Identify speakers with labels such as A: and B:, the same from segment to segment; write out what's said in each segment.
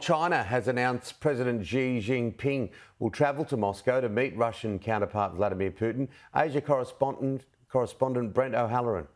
A: China has announced President Xi Jinping will travel to Moscow to meet Russian counterpart Vladimir Putin. Asia correspondent Brent O'Halloran.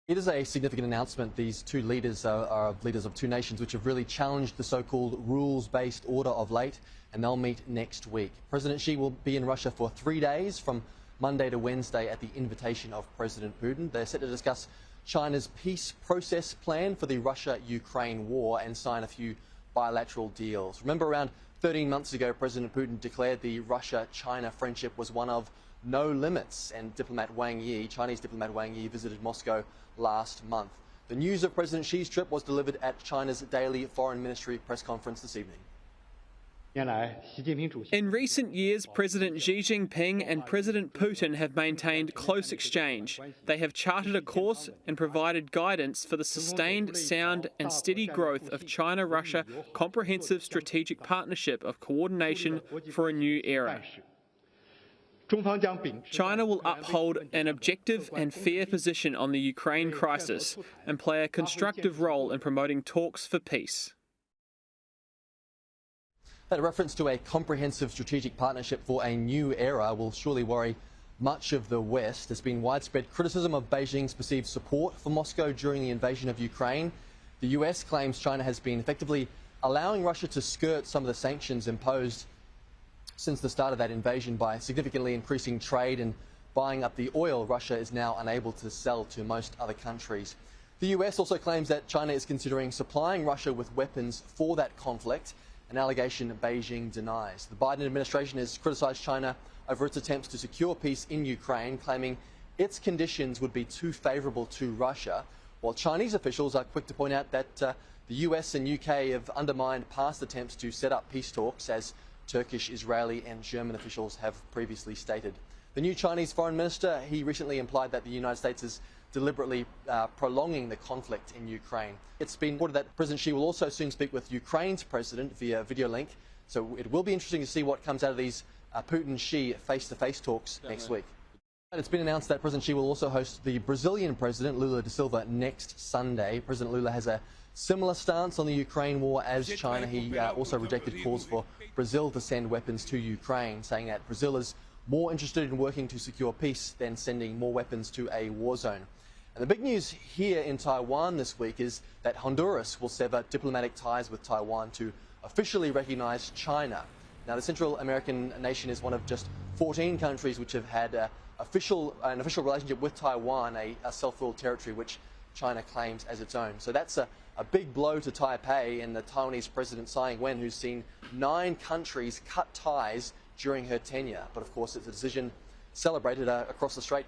B: It is a significant announcement. These two leaders are leaders of two nations which have really challenged the so-called rules-based order of late, and they'll meet next week. President Xi will be in Russia for 3 days, from Monday to Wednesday, at the invitation of President Putin. They're set to discuss China's peace process plan for the Russia-Ukraine war and sign a few bilateral deals. Remember, around 13 months ago, President Putin declared the Russia-China friendship was one of no limits, and Chinese diplomat Wang Yi visited Moscow last month. The news of President Xi's trip was delivered at China's daily foreign ministry press conference this evening.
C: In recent years, President Xi Jinping and President Putin have maintained close exchange. They have charted a course and provided guidance for the sustained, sound and steady growth of China-Russia comprehensive strategic partnership of coordination for a new era. China will uphold an objective and fair position on the Ukraine crisis and play a constructive role in promoting talks for peace.
B: That reference to a comprehensive strategic partnership for a new era will surely worry much of the West. There's been widespread criticism of Beijing's perceived support for Moscow during the invasion of Ukraine. The US claims China has been effectively allowing Russia to skirt some of the sanctions imposed since the start of that invasion by significantly increasing trade and buying up the oil Russia is now unable to sell to most other countries. The US also claims that China is considering supplying Russia with weapons for that conflict, an allegation Beijing denies. The Biden administration has criticised China over its attempts to secure peace in Ukraine, claiming its conditions would be too favourable to Russia, while Chinese officials are quick to point out that the US and UK have undermined past attempts to set up peace talks, as Turkish, Israeli and German officials have previously stated. The new Chinese foreign minister, he recently implied that the United States is deliberately prolonging the conflict in Ukraine. It's been reported that President Xi will also soon speak with Ukraine's president via video link, so it will be interesting to see what comes out of these Putin-Xi face-to-face talks next week. It's been announced that President Xi will also host the Brazilian president, Lula da Silva, next Sunday. President Lula has a similar stance on the Ukraine war as China. He also rejected calls for Brazil to send weapons to Ukraine, saying that Brazil is more interested in working to secure peace than sending more weapons to a war zone. And the big news here in Taiwan this week is that Honduras will sever diplomatic ties with Taiwan to officially recognise China. Now, the Central American nation is one of just 14 countries which have had an official relationship with Taiwan, a self-ruled territory which China claims as its own. So that's a big blow to Taipei and the Taiwanese President Tsai Ing-wen, who's seen 9 countries cut ties during her tenure. But of course, it's a decision celebrated across the strait.